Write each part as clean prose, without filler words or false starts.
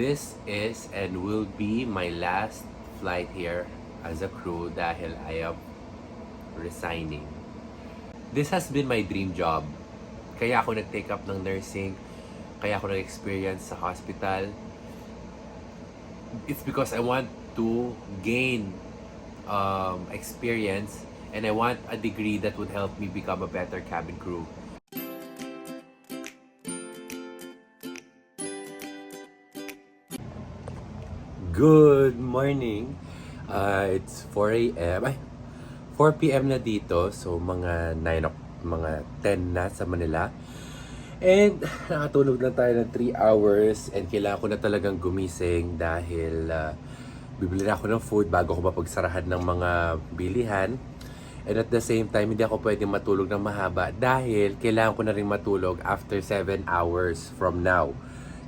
This is and will be my last flight here as a crew dahil I am resigning. This has been my dream job. Kaya ako nag-take up ng nursing, kaya ako nag-experience sa hospital. It's because I want to gain experience and I want a degree that would help me become a better cabin crew. Good morning! It's 4 a.m. 4 p.m. na dito. So, mga 10 na sa Manila. And, nakatulog lang tayo ng 3 hours. And, kailangan ko na talagang gumising dahil bibili na ako ng food bago ko mapagsarahan ng mga bilihan. And at the same time, hindi ako pwedeng matulog ng mahaba dahil kailangan ko na rin matulog after 7 hours from now.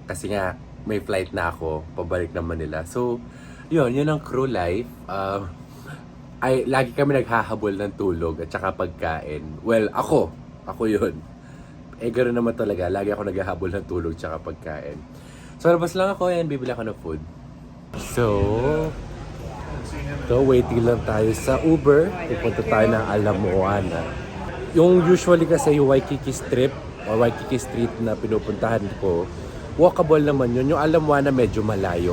Kasi nga, may flight na ako pabalik ng Manila. So, yun ang crew life. Lagi kami naghahabol ng tulog at saka pagkain. Well, ako yun. Ganoon naman talaga. Lagi ako naghahabol ng tulog at saka pagkain. So, labas lang ako and bibili ako ng food. So, waiting lang tayo sa Uber. Pupunta tayo ng Ala Moana. Yung usually kasi yung Waikiki Strip or Waikiki Street na pinupuntahan ko, walkable naman yun. Yung Ala Moana medyo malayo.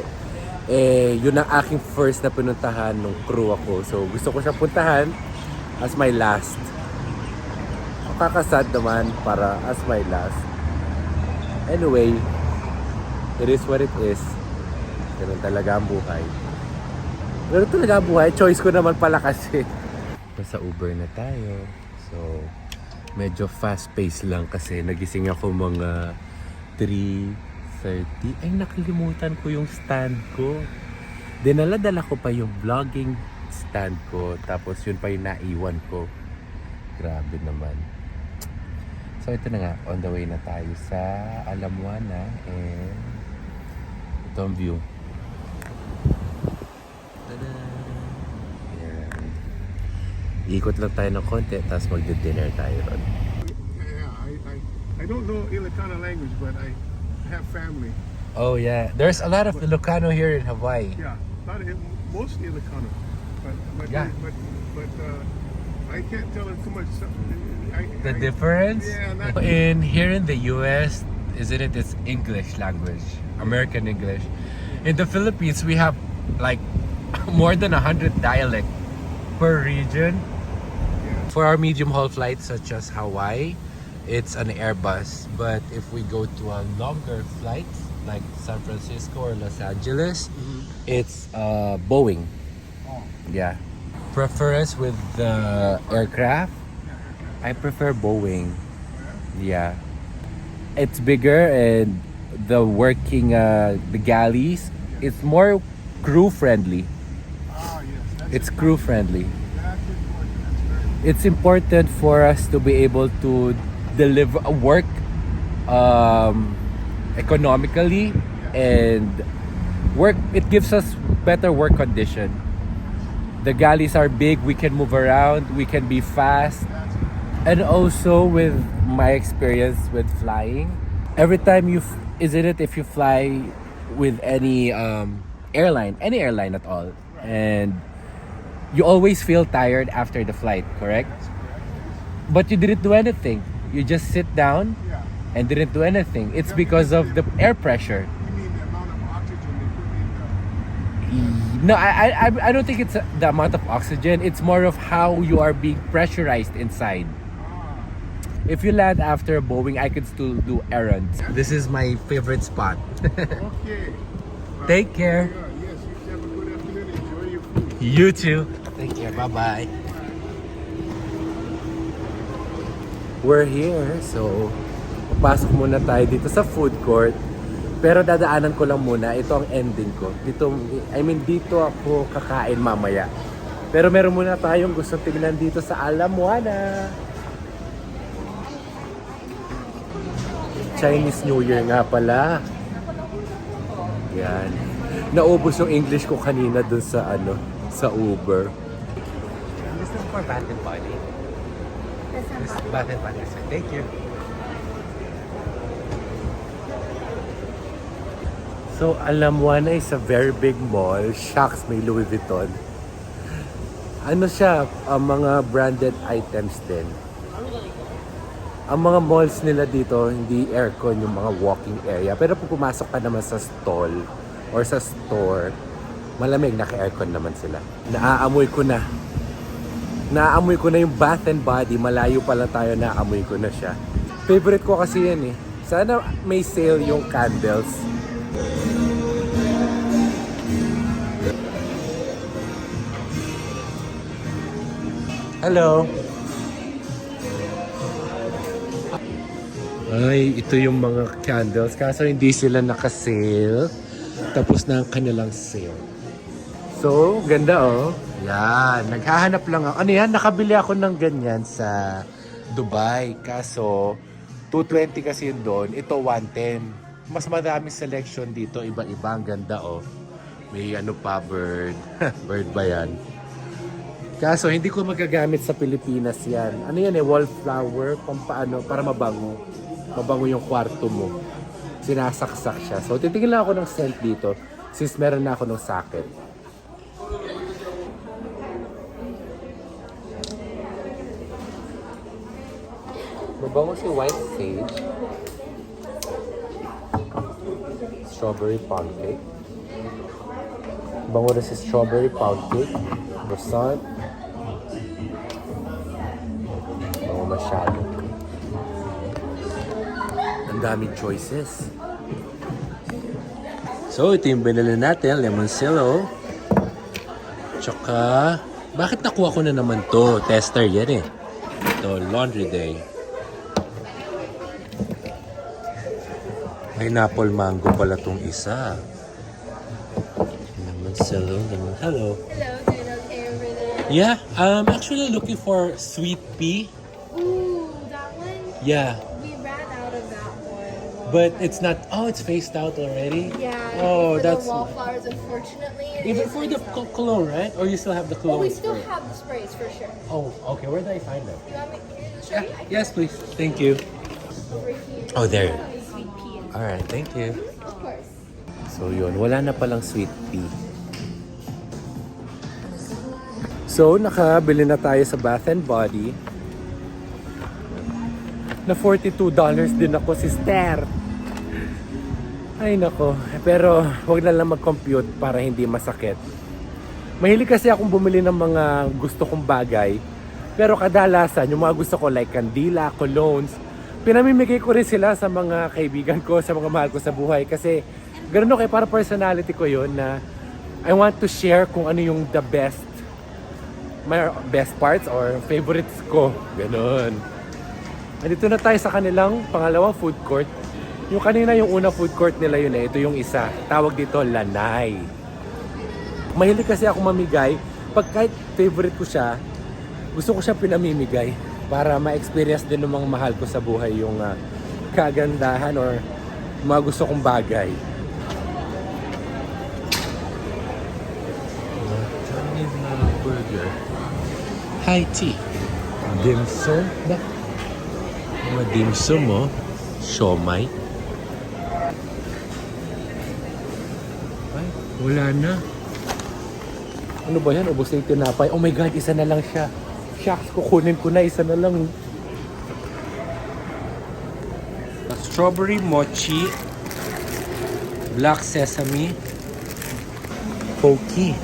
Yun ang aking first na pinuntahan nung crew ako. So, gusto ko siya puntahan as my last. Kakasad naman para as my last. Anyway, it is what it is. Ganun talaga ang buhay. Ganun talaga ang buhay. Choice ko naman pala kasi. Nasa Uber na tayo. So, medyo fast pace lang kasi nagising ako mga 3:30. Ay, nakalimutan ko yung stand ko. Dinala-dala ko pa yung vlogging stand ko. Tapos yun pa yung naiwan ko. Grabe naman. So ito na nga, on the way na tayo sa Ala Moana. And ito ang view. Tada! Ayan. Ikot lang tayo ng konti, tapos magdi-dinner tayo ron. I don't know Ilocano language, but I have family. Oh yeah, there's a lot of Ilocano here in Hawaii. Yeah, mostly Ilocano, but Yeah. but I can't tell it too much. The difference Yeah, in here in the US, isn't it? It's English language, American English. In the Philippines, we have like more than 100 dialect per region. For our medium haul flights such as Hawaii, it's an Airbus. But if we go to a longer flight like San Francisco or Los Angeles, it's Boeing. Yeah. Preference with the aircraft, I prefer Boeing. Yeah. It's bigger and the working the galleys, it's more crew friendly. It's crew friendly. It's important for us to be able to deliver work economically and work. It gives us better work condition. The galleys are big, we can move around, we can be fast. And also with my experience with flying, every time if you fly with any airline, any airline at all, and you always feel tired after the flight, correct? But you didn't do anything. You just sit down and didn't do anything. It's because of the air pressure. You mean the amount of oxygen they put in the... No, I don't think it's the amount of oxygen. It's more of how you are being pressurized inside. If you land after a Boeing, I can still do errands. This is my favorite spot. Okay. Take care. Yes, you have a good afternoon. Enjoy your food. You too. Take care. Bye-bye. We're here. So, papasok muna tayo dito sa food court. Pero dadaanan ko lang muna. Ito ang ending ko. Dito ako kakain mamaya. Pero meron muna tayong gusto tingnan dito sa Ala Moana. Chinese New Year nga pala. Yan. Naubos yung English ko kanina dun sa sa Uber. This is for bath and body. This is bath and body. Thank you. So, Alam Juana is a very big mall. Shucks, may Louis Vuitton. Ano siya, mga branded items din. Ang mga malls nila dito, hindi aircon yung mga walking area. Pero kung pumasok ka naman sa stall or sa store, malamig, naka-aircon naman sila. Naaamoy ko na. Naaamoy ko na yung Bath and Body. Malayo pa lang tayo, naaamoy ko na siya. Favorite ko kasi yan eh. Sana may sale yung candles. Hello. Ay, ito yung mga candles. Kaso hindi sila naka-sale. Tapos na ang kanilang sale. So, ganda oh. Yan. Naghahanap lang ako. Ano yan? Nakabili ako ng ganyan sa Dubai. Kaso, 220 kasi yun doon. Ito 110. Mas madaming selection dito. Iba-iba. Ang ganda oh. May ano pa, bird. Bird ba yan? Kaso, hindi ko magagamit sa Pilipinas yan. Ano yan eh? Wallflower. Pampaano? Para mabango. Mabango yung kwarto mo. Sinasaksak siya. So, titigil lang ako ng scent dito. Since meron na ako ng socket. Mabango si white sage. Strawberry pound cake. Bango na si strawberry pound cake. Croissant. Bango masyado. Ang daming choices. So, ito yung binili natin. Lemoncillo. Tsaka, bakit nakuha ko na naman to? Tester yan eh. Ito, Laundry Day. Pineapple mango pala tong isa. Lemoncillo. Hello. Hello, doing okay over there? Yeah, I'm actually looking for sweet pea. Ooh, that one? Yeah, We ran out of that one. but it's not. Oh, it's phased out already. Yeah, Oh, for that's the wallflowers, unfortunately. it even is for the phased out. cologne, right? Or you still have the Oh, cologne? we still spray? have the sprays for sure. Oh, okay. Where do I find them? You want me to show you? I can Yes, please. Thank you. over here. Oh, there. Sweet pea. All right. Thank you. Of course. So yun, wala na palang sweet pea. So, nakabili na tayo sa Bath and Body. Na $42 din ako, sister. Ay nako, pero wag na lang mag-compute para hindi masakit. Mahilig kasi akong bumili ng mga gusto kong bagay. Pero kadalasan, yung mga gusto ko like kandila, colognes, pinamimigay ko rin sila sa mga kaibigan ko, sa mga mahal ko sa buhay. Kasi ganoon para personality ko yun na I want to share kung ano yung the best, my best parts or favorites ko. Ganon. Andito na tayo sa kanilang pangalawang food court. Yung kanina yung unang food court nila yun eh. Ito yung isa. Tawag dito Lanai. Mahilig kasi ako mamigay. Pag kahit favorite ko siya, gusto ko siya pinamimigay para ma-experience din ng mga mahal ko sa buhay yung kagandahan or mga gusto kong bagay. Chinese burger. High tea. Dim sum. Mga dim sum mo. Siomai. Ay, wala na. Ano ba yan? Ubus na yung tinapay. Oh my God, isa na lang siya. Shucks, kukunin ko na. Isa na lang. Strawberry mochi. Black sesame. Poki.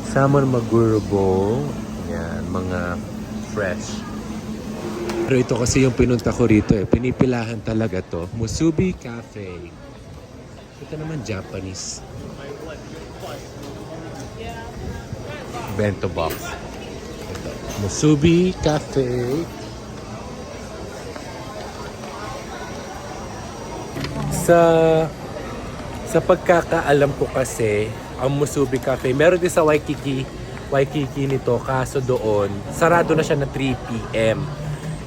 Salmon maguro bowl. Yan, mga fresh. Pero ito kasi yung pinunta ko rito eh. Pinipilahan talaga to. Musubi Cafe. Ito naman Japanese. Bento box. Ito. Musubi Cafe. Sa pagkakaalam ko kasi, ang Musubi Cafe, meron din sa Waikiki nito, kaso doon, sarado na siya na 3 p.m.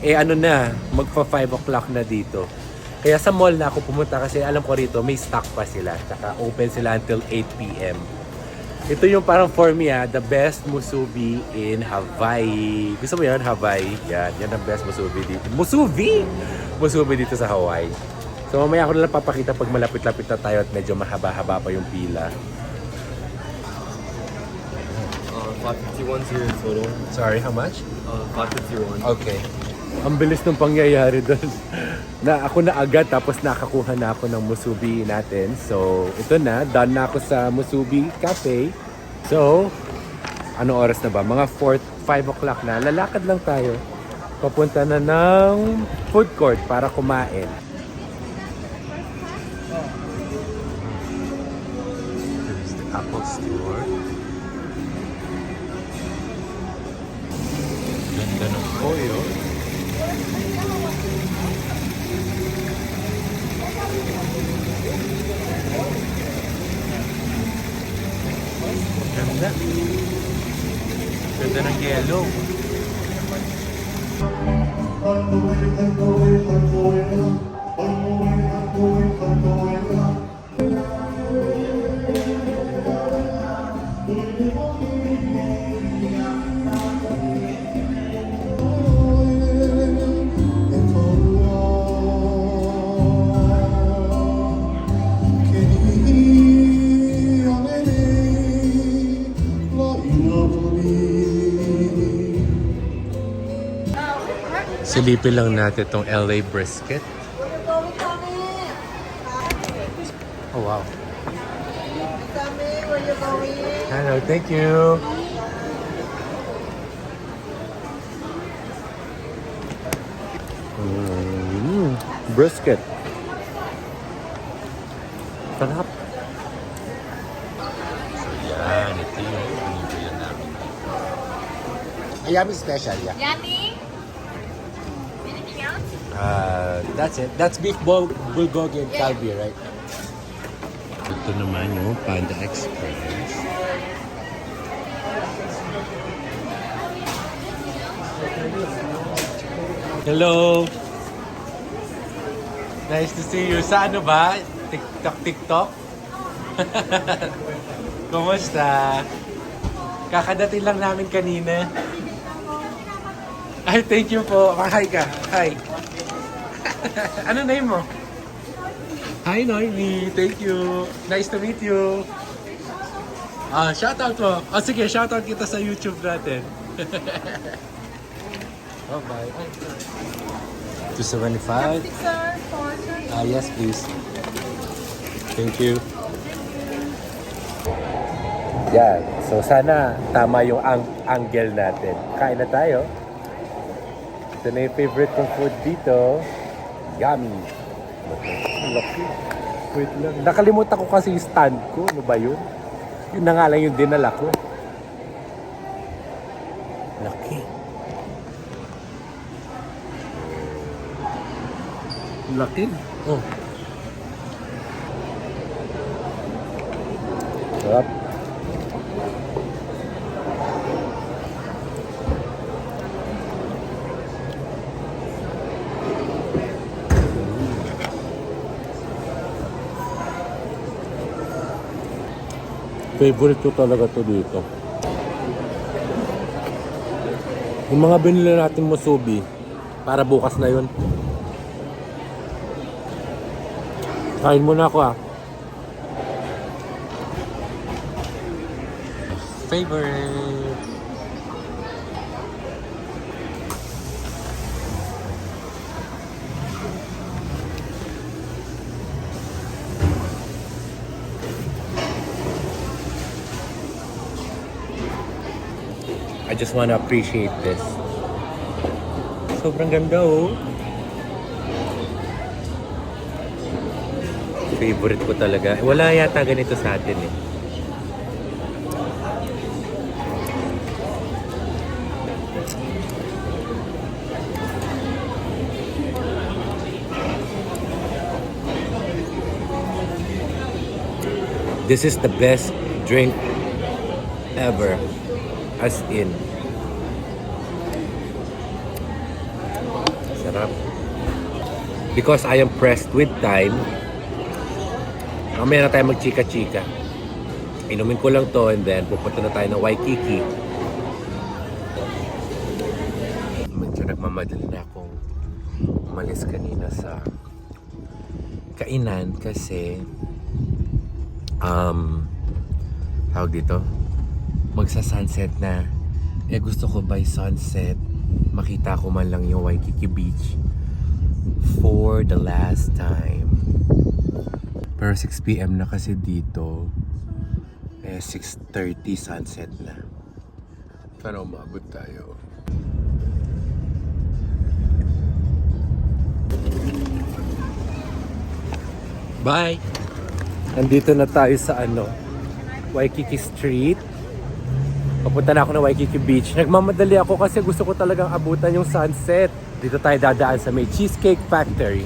Eh ano na, magpa 5 o'clock na dito. Kaya sa mall na ako pumunta kasi alam ko rito may stock pa sila. Tsaka open sila until 8 p.m. Ito yung parang for me the best musubi in Hawaii. Gusto mo yan, Hawaii? Yan ang best musubi dito. Musubi dito sa Hawaii. So mamaya ako na lang papakita pag malapit-lapit na tayo at medyo mahaba-haba pa yung pila. 551 here in total. Sorry, how much? 551. Okay. Ang bilis ng pangyayari doon. Na ako na agad tapos nakakuha na ako ng musubi natin. So, ito na. Done na ako sa Musubi Cafe. So, anong oras na ba? Mga 5 o'clock na. Lalakad lang tayo. Papunta na ng food court para kumain. Here's the Apple Store. Ganda ng Oyo. Ganda. Ganda ng yellow. Silipin lang natin itong LA brisket. Oh, wow. Hello, thank you. Brisket. Sarap. So yan, ito yung binibilan namin. Ayami special, yeah. Yummy. Anything else? That's it. That's beef bulgogi and kalbi, right? Ito naman yung Panda Express. Hello! Nice to see you. Sa ano ba? TikTok? Kumusta? Kakadating lang namin kanina. Ay, thank you po. Hi ka. Hi. Ano name mo? Hi, Noemi. Thank you. Nice to meet you. Shoutout mo. Sige, shoutout kita sa YouTube natin. Bye. 275. Yes, please. Thank you. Yan. So, sana tama yung angle natin. Kain na tayo. Ito na yung favorite kong food dito. Yummy. Laki. Wait lang. Nakalimutan ko kasi yung stand ko. Ano ba yun? Yun na nga lang yung dinala ko. Laki. Laki. Oh. Sarap. Favorite ko talaga to dito. Yung mga binili natin musubi, para bukas na yun. Kain muna ako Favorite. I just wanna appreciate this. Sobrang ganda oh. Favorite ko talaga. Wala yata ganito sa atin eh. This is the best drink ever. As in. Sarap. Because I am pressed with time, mamaya na tayo magchika-chika. Inumin ko lang to and then pupunta na tayo ng Waikiki. Medyo nagmamadali na akong umalis kanina sa kainan kasi tawag dito, magsa-sunset na. Eh gusto ko by sunset makita ko man lang yung Waikiki Beach for the last time. Pero 6 PM na kasi dito. Eh 6:30 sunset na. Sana umabot tayo. Bye! Nandito na tayo sa Waikiki Street. Papunta na ako ng Waikiki Beach. Nagmamadali ako kasi gusto ko talagang abutan yung sunset. Dito tayo dadaan sa may Cheesecake Factory.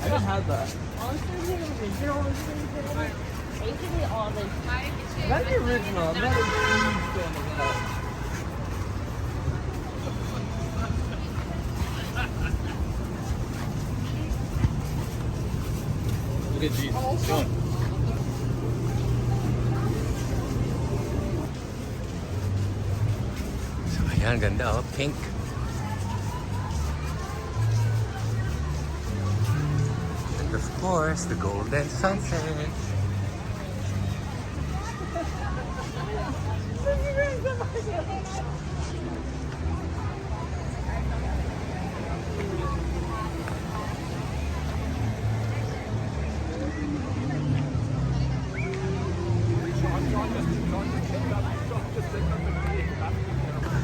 I don't have that. Basically all the That's the original. I'm not a huge fan of that. Look at these. So ayan, ganda pink. And of course, the golden sunset.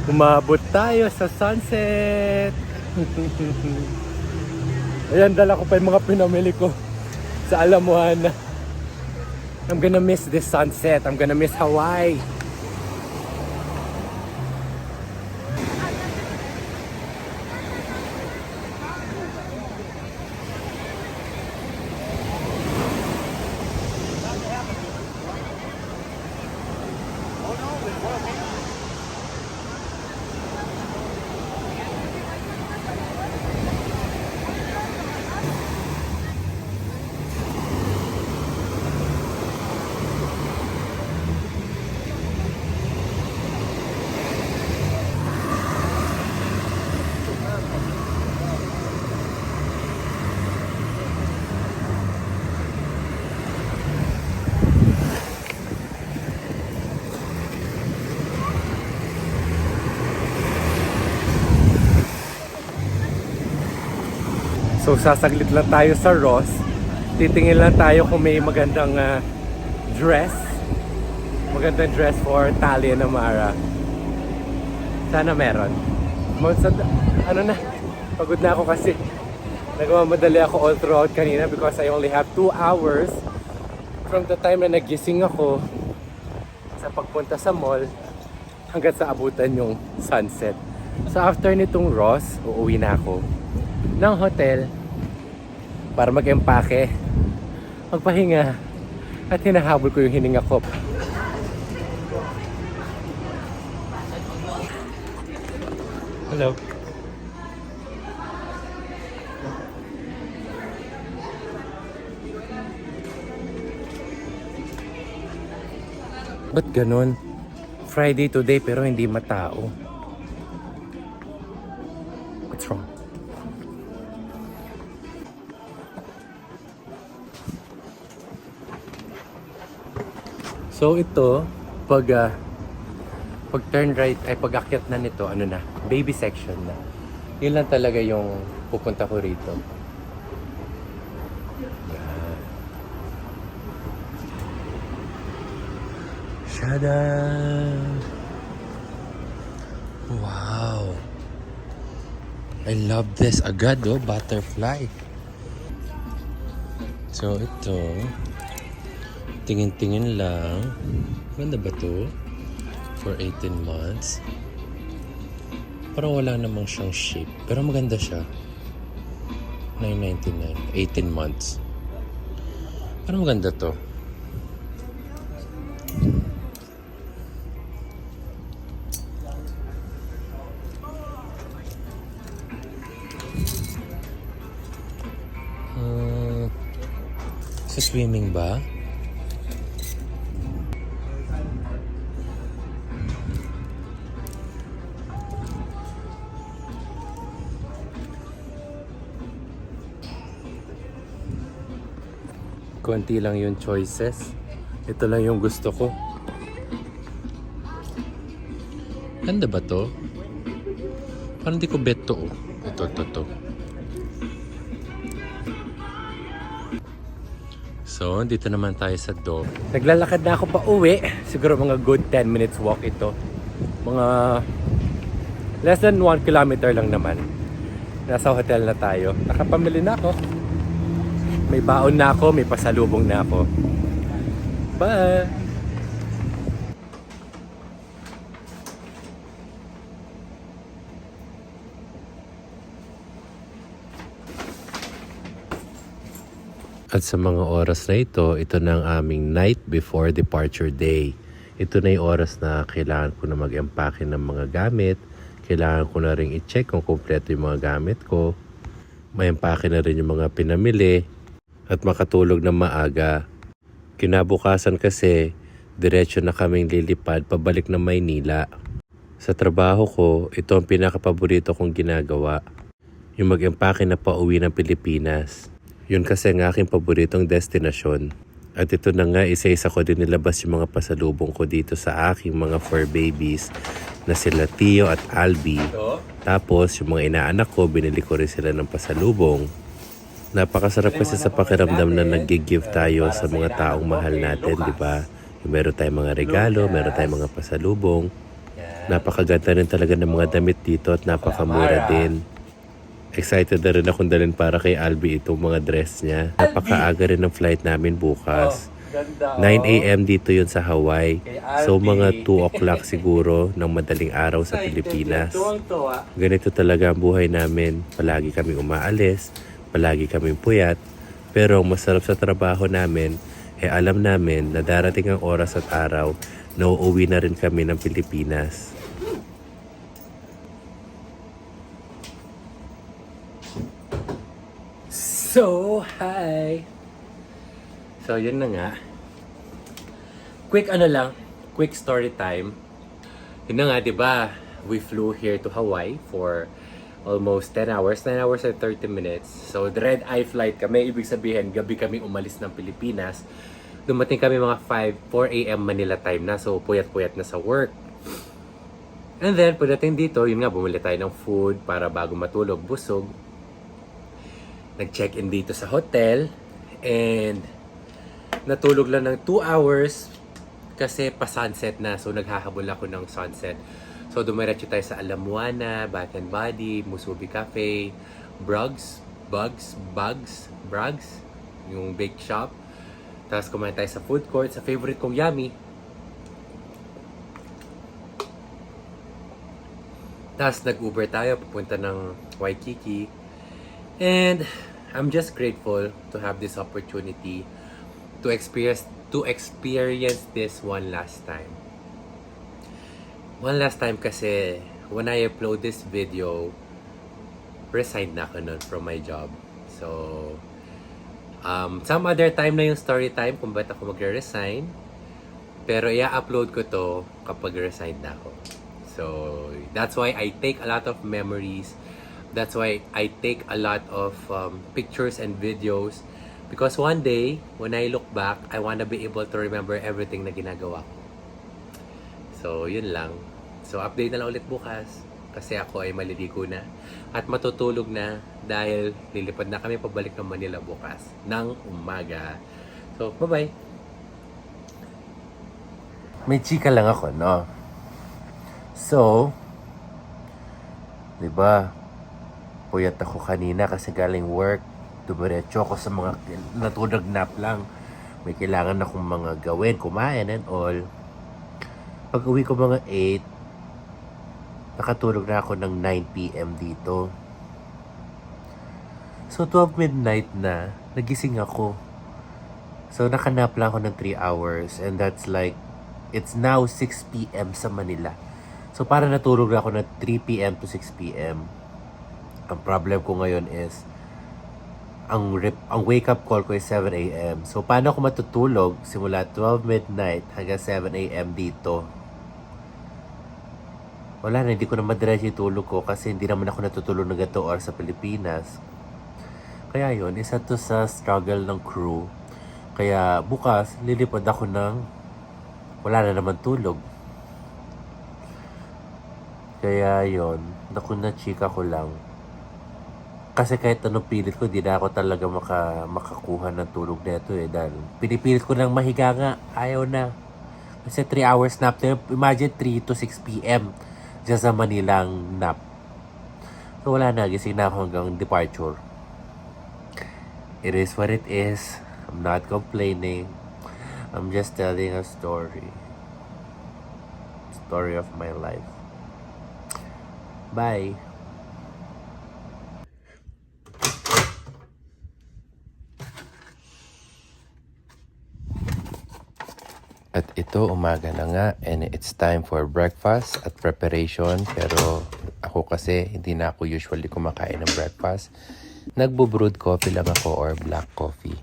Umabot tayo sa sunset. Ayan, dala ko pa yung mga pinamili ko sa Alamoana. I'm gonna miss this sunset. I'm gonna miss Hawaii. So sasaglit lang tayo sa Ross. Titingin lang tayo kung may magandang dress. Magandang dress for Talia na Mara. Sana meron. Pagod na ako kasi nagmamadali ako all throughout kanina because I only have 2 hours from the time na nagising ako sa pagpunta sa mall hanggang sa abutan yung sunset. So after nitong Ross, uuwi na ako ng hotel para mag-empake, magpahinga at hinahabol ko yung hininga ko. Hello. Ba't ganun? Friday today pero hindi matao. What's wrong? So ito, pag turn right, ay pag-akyat na nito, baby section na. Yun lang talaga yung pupunta ko rito. Yan. Shada! Wow! I love this. Agad butterfly. So ito, tingin-tingin lang. Ganda ba to? For 18 months. Parang wala namang siyang shape. Pero maganda siya. $9.99. 18 months. Parang maganda to. Sa swimming ba? Konti lang yung choices. Ito lang yung gusto ko. Ganda ba to? Parang di ko bet to. Ito. So, dito naman tayo sa door. Naglalakad na ako pa uwi. Siguro mga good 10 minutes walk ito. Mga less than 1 kilometer lang naman. Nasa hotel na tayo. Nakapamili na ako. May baon na ako, may pasalubong na ako. Bye! At sa mga oras na ito na ang aming night before departure day. Ito na yung oras na kailangan ko na mag-empake ng mga gamit. Kailangan ko na rin i-check kung kumpleto yung mga gamit ko. May-empake na rin yung mga pinamili. At makatulog na maaga. Kinabukasan kasi, diretso na kaming lilipad pabalik na Maynila. Sa trabaho ko, ito ang pinakapaborito kong ginagawa. Yung mag-empake na pauwi ng Pilipinas. Yun kasi ang aking paboritong destinasyon. At ito na nga, isa-isa ko din nilabas yung mga pasalubong ko dito sa aking mga fur babies na sila Tio at Albi. Tapos yung mga inaanak ko, binili ko rin sila ng pasalubong. Napakasarap kasi sa pakiramdam na nag-give tayo sa mga taong mahal natin, di ba? Meron tayong mga regalo, meron tayong mga pasalubong. Napakaganda rin talaga ng mga damit dito at napakamura din. Excited na rin akong dalhin para kay Albi itong mga dress niya. Napakaaga rin ng flight namin bukas. 9 a.m. dito yun sa Hawaii. So mga 2 o'clock siguro ng madaling araw sa Pilipinas. Ganito talaga ang buhay namin. Palagi kami umaalis, palagi kaming puyat. Pero ang masarap sa trabaho namin, alam namin na darating ang oras at araw na uuwi na rin kami ng Pilipinas. So, hi! So, yun na nga. Quick story time. Yun na nga, di ba? We flew here to Hawaii for almost 10 hours. 9 hours and 30 minutes. So, the red-eye flight kami. Ibig sabihin, gabi kami umalis ng Pilipinas. Dumating kami mga 4 a.m. Manila time na. So, puyat-puyat na sa work. And then, pagdating dito, yun nga, bumili tayo ng food para bago matulog, busog. Nag-check-in dito sa hotel and natulog lang ng 2 hours kasi pa-sunset na. So, naghahabol ako ng sunset. So, dumiretso tayo sa Alamoana, Bath and Body, Musubi Cafe, Bugs, yung bake shop. Tapos kumain tayo sa food court, sa favorite kong Yummy. Tapos nag-Uber tayo, papunta ng Waikiki. And I'm just grateful to have this opportunity to experience this one last time. One last time kasi when I upload this video, resigned na ako nun from my job. So, some other time na yung story time kung ba't ako magre-resign. Pero i-upload ko to kapag resigned na ako. So, that's why I take a lot of memories. That's why I take a lot of pictures and videos. Because one day, when I look back, I want to be able to remember everything na ginagawa ko. So, yun lang. So, update na lang ulit bukas. Kasi ako ay maliligo na. At matutulog na dahil lilipad na kami pabalik ng Manila bukas ng umaga. So, bye-bye. May chika lang ako, no? So, diba? Puyat ako kanina kasi galing work. Dumiretso ako sa mga natulog nap lang. May kailangan akong mga gawin, kumain and all. Pag uwi ko mga 8, nakatulog na ako ng 9 p.m. dito. So 12 midnight na, nagising ako. So nakanap lang ako ng 3 hours and that's like, it's now 6 p.m. sa Manila. So para natulog na ako ng 3 p.m. to 6 p.m. Ang problem ko ngayon is ang wake up call ko is 7 a.m. So paano ako matutulog simula 12 midnight hanggang 7 a.m. dito? Wala na, hindi ko na madiretso yung tulog ko kasi hindi naman ako natutulog ng ganito oras sa Pilipinas. Kaya yun, isa to sa struggle ng crew Kaya bukas, lilipad ako ng wala na naman tulog. Kaya yon, naku na chika ko lang. Kasi kahit anong pilit ko, di na ako talaga makakuha ng tulog neto eh. Dahil pinipilit ko lang mahiga nga, ayaw na. Kasi 3 hours nap na yun. Imagine 3 to 6 p.m. Diyan sa Manila ang nap. So wala na, gising na ako hanggang departure. It is what it is. I'm not complaining. I'm just telling a story. Story of my life. Bye. At ito, umaga na nga, and it's time for breakfast at preparation. Pero ako kasi, hindi na ako usually kumakain ng breakfast. Nagbo-brewed coffee lang ako or black coffee.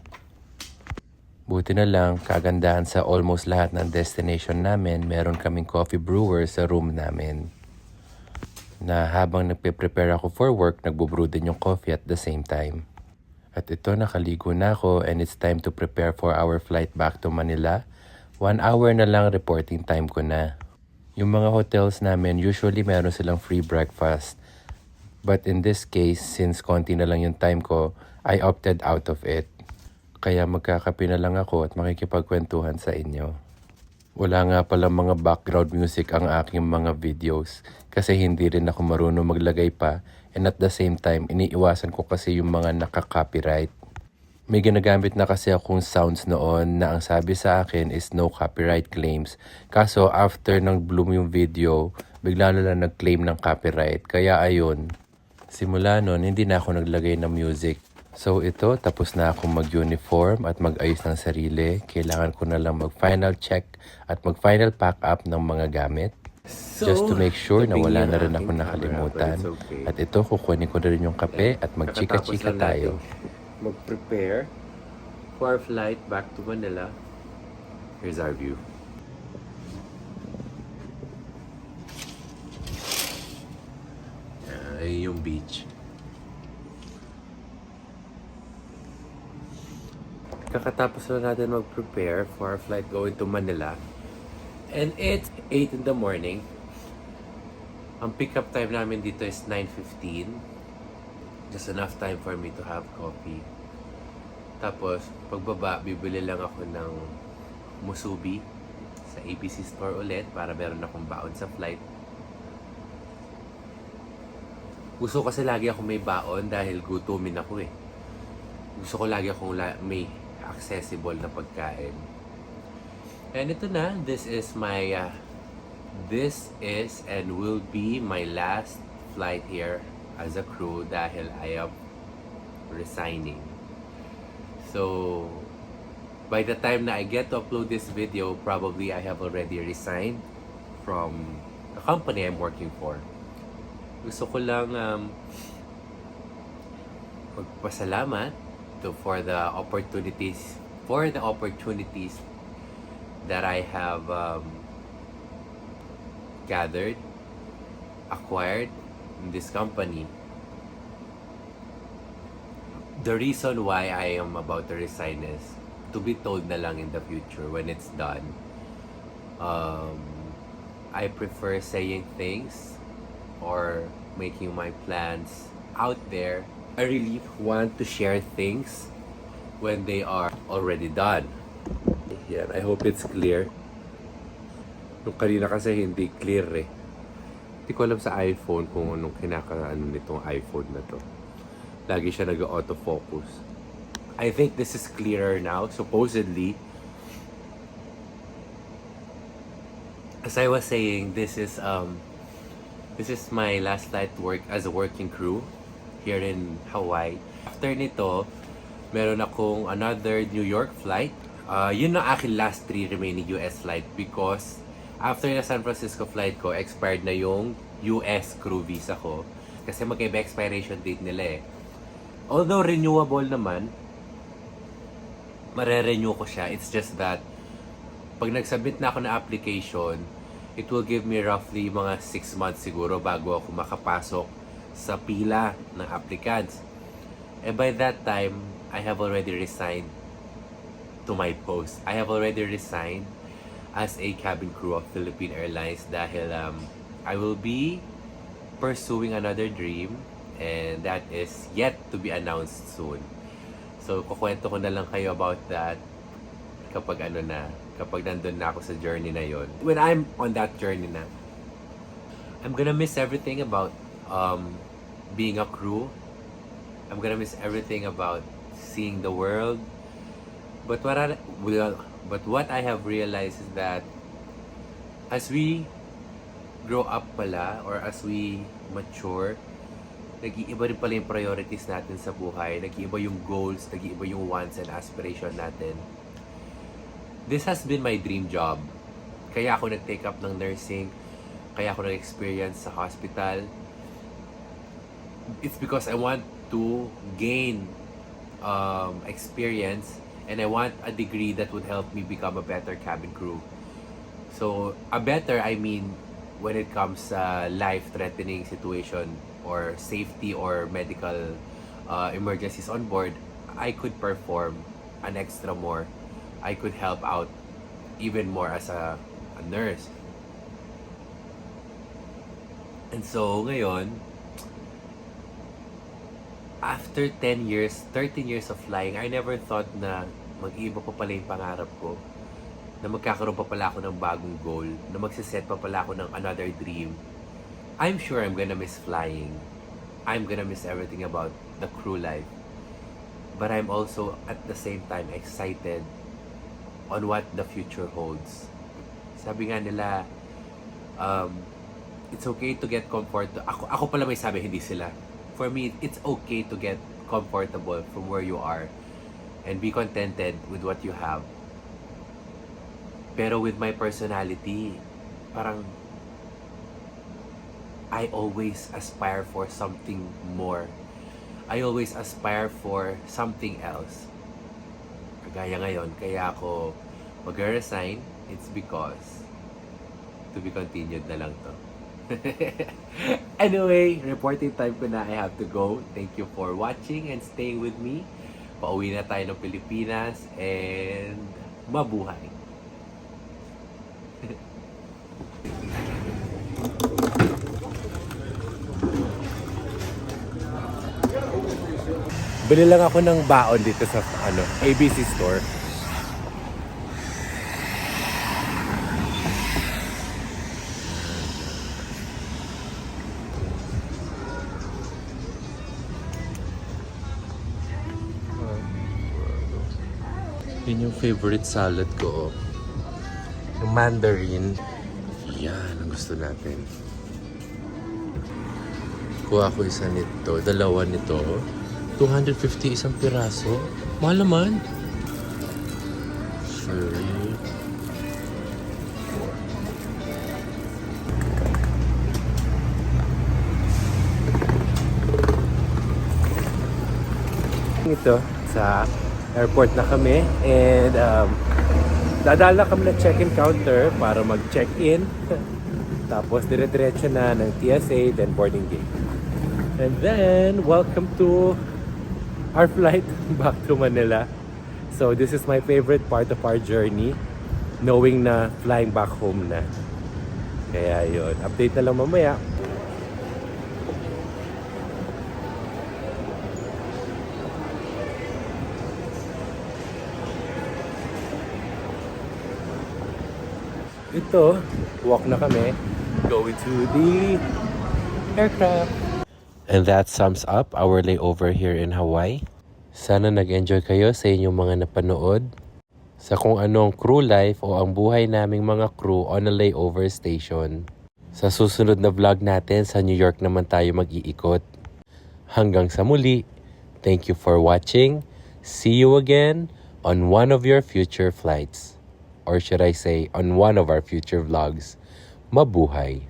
Buti na lang, kagandahan sa almost lahat ng destination namin, meron kaming coffee brewer sa room namin. Na habang nagpe-prepare ako for work, nagbo-brew din yung coffee at the same time. At ito, nakaligo na ako and it's time to prepare for our flight back to Manila. 1 hour na lang reporting time ko na. Yung mga hotels namin, usually meron silang free breakfast. But in this case, since konti na lang yung time ko, I opted out of it. Kaya magkakape na lang ako at makikipagkwentuhan sa inyo. Wala nga pala mga background music ang aking mga videos kasi hindi rin ako marunong maglagay pa, and at the same time, iniiwasan ko kasi yung mga naka-copyright. May ginagamit na kasi akong sounds noon na ang sabi sa akin is no copyright claims. Kaso after nang bloom yung video, bigla na lang nag-claim ng copyright. Kaya ayun, simula noon hindi na ako naglagay ng music. So ito, tapos na akong mag-uniform at mag-ayos ng sarili. Kailangan ko na lang mag-final check at mag-final pack up ng mga gamit. Just to make sure na wala na rin ako nakalimutan. At ito, kukunin ko na rin yung kape at mag-chika-chika tayo. Mag-prepare for our flight back to Manila. Here's our view. Ay yung beach. Kakatapos na natin mag-prepare for our flight going to Manila. And it's 8 in the morning. Ang pick-up time namin dito is 9:15. Just enough time for me to have coffee. Tapos, pagbaba, bibili lang ako ng musubi sa ABC store ulit para meron akong baon sa flight. Gusto kasi lagi ako may baon dahil gutumin ako eh. Gusto ko lagi akong may accessible na pagkain. And ito na, this is and will be my last flight here as a crew dahil I am resigning. So, by the time na I get to upload this video, probably I have already resigned from the company I'm working for. Gusto ko lang magpasalamat for the opportunities that I have gathered, acquired in this company. The reason why I am about to resign is to be told na lang in the future when it's done. I prefer saying things or making my plans out there. I really want to share things when they are already done. Yan, I hope it's clear. Nung kanina kasi hindi clear eh. Hindi ko alam sa iPhone kung anong kinakaano nitong iPhone na to. Lagi siya nag-autofocus. I think this is clearer now, supposedly. As I was saying, this is my last flight to work as a working crew here in Hawaii. After nito, meron akong another New York flight. Yun ang aking last 3 remaining US flight because after na San Francisco flight ko, expired na yung US crew visa ko. Kasi magkaiba expiration date nila eh. Although renewable naman, mare-renew ko siya. It's just that, pag nag-submit na ako na application, it will give me roughly mga 6 months siguro bago ako makapasok sa pila ng applicants. And by that time, I have already resigned. to my post. I have already resigned as a cabin crew of Philippine Airlines dahil I will be pursuing another dream, and that is yet to be announced soon. So, kukwento ko na lang kayo about that kapag nandun na ako sa journey na yon. When I'm on that journey na, I'm gonna miss everything about being a crew. I'm gonna miss everything about seeing the world. But what I have realized is that as we grow up pala, or as we mature, nag-iiba rin pala yung priorities natin sa buhay. Nag-iiba yung goals, nag-iiba yung wants and aspiration natin. This has been my dream job. Kaya ako nag-take up ng nursing. Kaya ako nag-experience sa hospital. It's because I want to gain experience, and I want a degree that would help me become a better cabin crew. So, a better, I mean, when it comes sa life-threatening situation or safety or medical emergencies on board, I could perform an extra more. I could help out even more as a nurse. And so, ngayon, after 13 years of flying, I never thought na mag-iiba pa pala yung pangarap ko. Na magkakaroon pa pala ako ng bagong goal. Na magsiset pa pala ako ng another dream. I'm sure I'm gonna miss flying. I'm gonna miss everything about the crew life. But I'm also, at the same time, excited on what the future holds. Sabi nga nila, it's okay to get comfort. Ako pala may sabi, hindi sila. For me, it's okay to get comfortable from where you are and be contented with what you have. Pero with my personality, parang I always aspire for something more. I always aspire for something else. Kagaya ngayon, kaya ako mag-resign, it's because to be continued na lang to. Anyway, reporting time ko na. I have to go. Thank you for watching and staying with me. Pauwi na tayo ng Pilipinas and mabuhay. Bili lang ako ng baon dito sa ABC store. Yun yung favorite salad ko. Yung mandarin. Yan ang gusto natin. Kuha ko isa nito. Dalawa nito. 250 isang piraso. Mahal naman. Sure. Ito sa airport na kami, and dadala kami ng check-in counter para mag-check-in. Tapos dire-diretso na ng TSA, then boarding gate. And then welcome to our flight back to Manila. So this is my favorite part of our journey, knowing na flying back home na. Kaya yun, update na lang mamaya. Ito, walk na kami, going to the aircraft. And that sums up our layover here in Hawaii. Sana nag-enjoy kayo sa inyong mga napanood sa kung anong crew life o ang buhay naming mga crew on a layover station. Sa susunod na vlog natin, sa New York naman tayo mag-iikot. Hanggang sa muli, thank you for watching. See you again on one of your future flights. Or should I say, on one of our future vlogs. Mabuhay!